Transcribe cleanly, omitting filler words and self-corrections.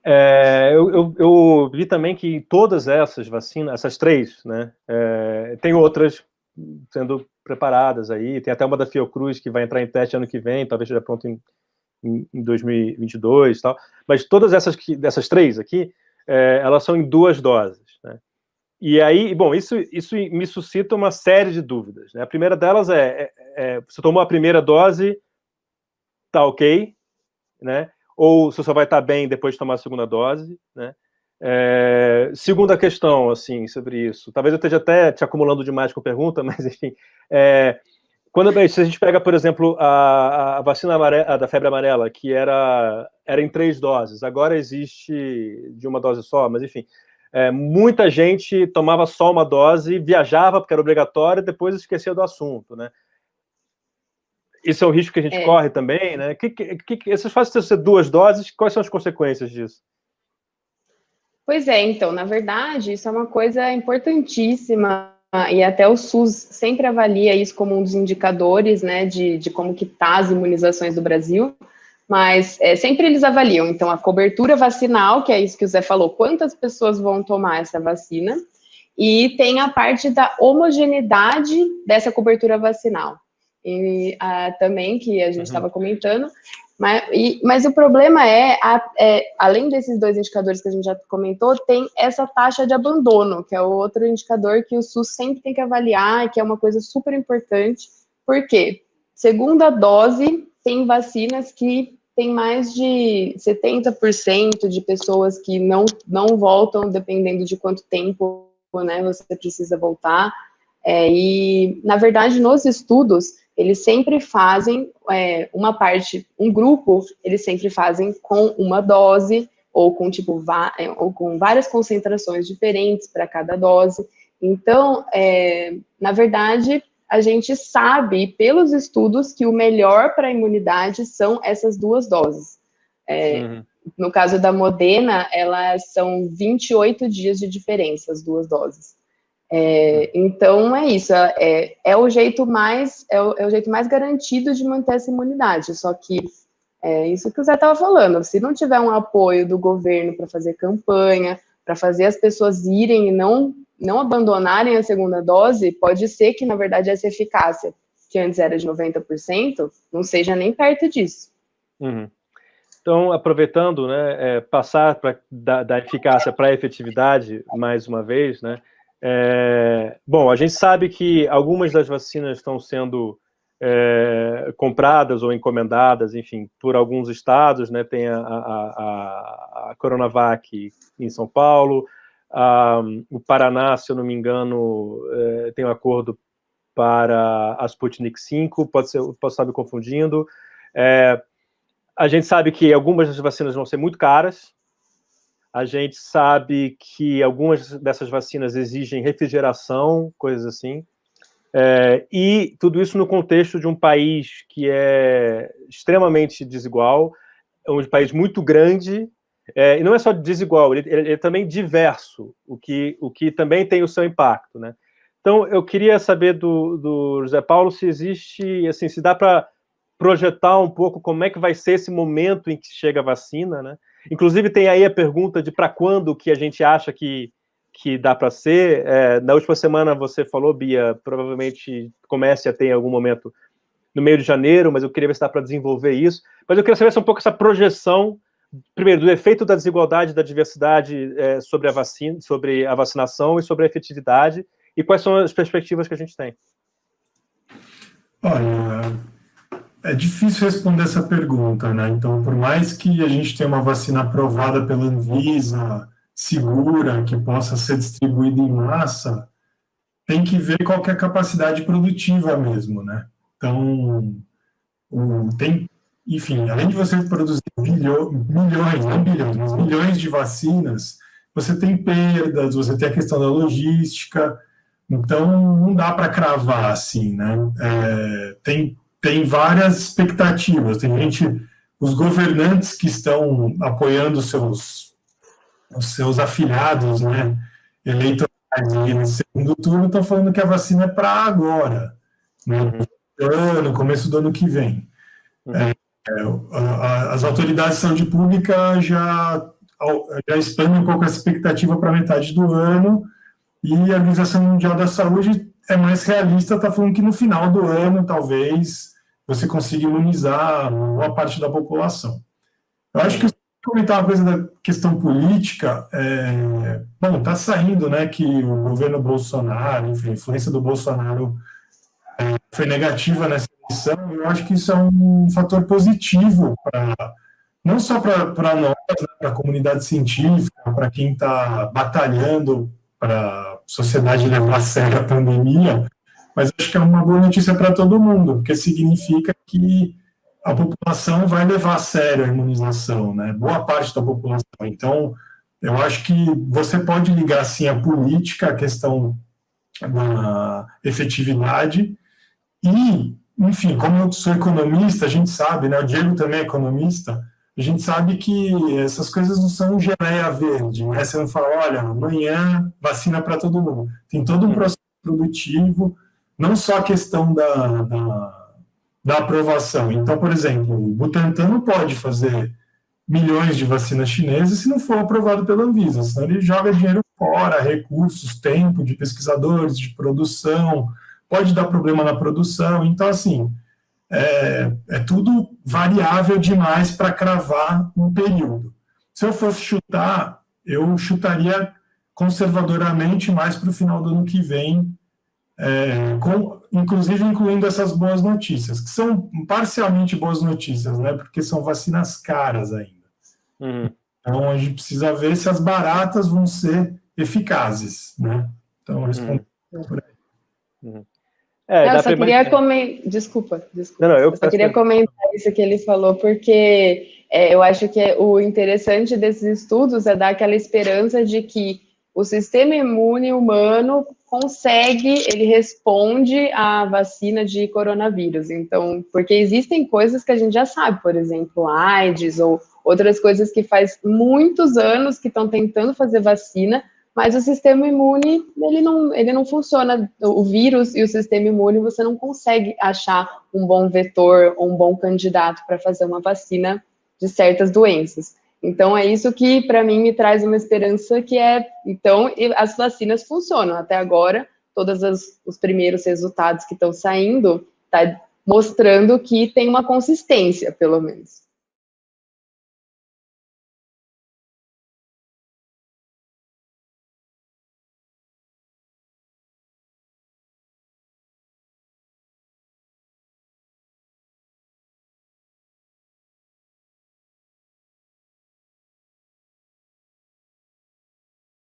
Eu vi também que todas essas vacinas, essas três, né, tem outras sendo preparadas aí, tem até uma da Fiocruz que vai entrar em teste ano que vem, talvez seja pronto em 2022 e tal, mas todas dessas três aqui, elas são em 2 doses, né? E aí, bom, isso me suscita uma série de dúvidas, né? A primeira delas você tomou a primeira dose, tá ok, né? Ou você só vai estar bem depois de tomar a segunda dose, né? Segunda questão, assim, sobre isso. Talvez eu esteja até te acumulando demais com pergunta, mas, enfim. Se a gente pega, por exemplo, a vacina da febre amarela, que era em 3 doses, agora existe de uma dose só, mas, enfim. Muita gente tomava só uma dose, viajava, porque era obrigatório, e depois esquecia do assunto, né? Isso é o risco que a gente corre também, né? Essas fazem ser 2 doses, quais são as consequências disso? Pois é, então, na verdade, isso é uma coisa importantíssima, e até o SUS sempre avalia isso como um dos indicadores, né, de como que tá as imunizações do Brasil, mas sempre eles avaliam, então, a cobertura vacinal, que é isso que o Zé falou, quantas pessoas vão tomar essa vacina, e tem a parte da homogeneidade dessa cobertura vacinal. E também, que a gente estava comentando, mas o problema além desses 2 indicadores que a gente já comentou, tem essa taxa de abandono, que é o outro indicador que o SUS sempre tem que avaliar, que é uma coisa super importante. Por quê? Segunda dose, tem vacinas que tem mais de 70% de pessoas que não voltam, dependendo de quanto tempo, né, você precisa voltar. E, na verdade, nos estudos, eles sempre fazem um grupo, eles sempre fazem com uma dose, ou com várias concentrações diferentes para cada dose. Então, na verdade, a gente sabe, pelos estudos, que o melhor para a imunidade são essas 2 doses. No caso da Moderna, elas são 28 dias de diferença, as 2 doses. Então é isso, é o jeito mais garantido de manter essa imunidade, só que isso que o Zé estava falando, se não tiver um apoio do governo para fazer campanha, para fazer as pessoas irem e não abandonarem a segunda dose, pode ser que, na verdade, essa eficácia, que antes era de 90%, não seja nem perto disso. Então, aproveitando, né, passar da eficácia para a efetividade, mais uma vez, né, bom, a gente sabe que algumas das vacinas estão sendo compradas ou encomendadas, enfim, por alguns estados, né, tem a Coronavac em São Paulo, o Paraná, se eu não me engano, tem um acordo para a Sputnik 5, posso estar me confundindo. A gente sabe que algumas das vacinas vão ser muito caras. A gente sabe que algumas dessas vacinas exigem refrigeração, coisas assim. E tudo isso no contexto de um país que é extremamente desigual, é um país muito grande, e não é só desigual, ele é também diverso, o que também tem o seu impacto, né? Então, eu queria saber do José Paulo se existe, assim, se dá para projetar um pouco como é que vai ser esse momento em que chega a vacina, né? Inclusive, tem aí a pergunta de para quando que a gente acha que dá para ser. Na última semana você falou, Bia, provavelmente comece a ter em algum momento no meio de janeiro, mas eu queria ver se dá para desenvolver isso. Mas eu queria saber um pouco essa projeção, primeiro, do efeito da desigualdade, da diversidade sobre a vacina, sobre a vacinação e sobre a efetividade, e quais são as perspectivas que a gente tem. Olha, é difícil responder essa pergunta, né? Então, por mais que a gente tenha uma vacina aprovada pela Anvisa, segura, que possa ser distribuída em massa, tem que ver qual que é a capacidade produtiva mesmo, né? Então, enfim, além de você produzir milhões, não bilhões, mas milhões de vacinas, você tem perdas, você tem a questão da logística, então não dá para cravar assim, né? Tem várias expectativas, os governantes que estão apoiando os seus afiliados, né, eleitorais nesse segundo turno, estão falando que a vacina é para agora, né, no começo do ano que vem. As autoridades de saúde pública já já expande um pouco a expectativa para metade do ano, e a Organização Mundial da Saúde é mais realista, está falando que no final do ano, talvez, você consiga imunizar boa parte da população. Eu acho que eu comentar uma coisa da questão política, bom, está saindo, né, que o governo Bolsonaro, enfim, a influência do Bolsonaro foi negativa nessa eleição. Eu acho que isso é um fator positivo não só para nós, né, para a comunidade científica, para quem está batalhando para a sociedade levar a sério a pandemia, mas acho que é uma boa notícia para todo mundo, porque significa que a população vai levar a sério a imunização, né? Boa parte da população. Então, eu acho que você pode ligar, assim, a política, a questão da efetividade, e, enfim, como eu sou economista, a gente sabe, né? O Diego também é economista, a gente sabe que essas coisas não são geleia verde, né? Você não fala, olha, amanhã vacina para todo mundo. Tem todo um processo produtivo, não só a questão da aprovação. Então, por exemplo, o Butantan não pode fazer milhões de vacinas chinesas se não for aprovado pela Anvisa, senão ele joga dinheiro fora, recursos, tempo de pesquisadores, de produção, pode dar problema na produção. Então, assim, é tudo variável demais para cravar um período. Se eu fosse chutar, eu chutaria conservadoramente mais para o final do ano que vem, inclusive incluindo essas boas notícias, que são parcialmente boas notícias, né? Porque são vacinas caras ainda. Então, a gente precisa ver se as baratas vão ser eficazes, né? Então, respondendo por aí. Eu só queria comentar... Desculpa. Não, eu só queria comentar isso que ele falou, porque eu acho que o interessante desses estudos é dar aquela esperança de que o sistema imune humano ele responde à vacina de coronavírus. Então, porque existem coisas que a gente já sabe, por exemplo, AIDS ou outras coisas que faz muitos anos que estão tentando fazer vacina, mas o sistema imune, ele não funciona. O vírus e o sistema imune, você não consegue achar um bom vetor ou um bom candidato para fazer uma vacina de certas doenças. Então, é isso que, para mim, me traz uma esperança que então, as vacinas funcionam. Até agora, todos os primeiros resultados que estão saindo, está mostrando que tem uma consistência, pelo menos.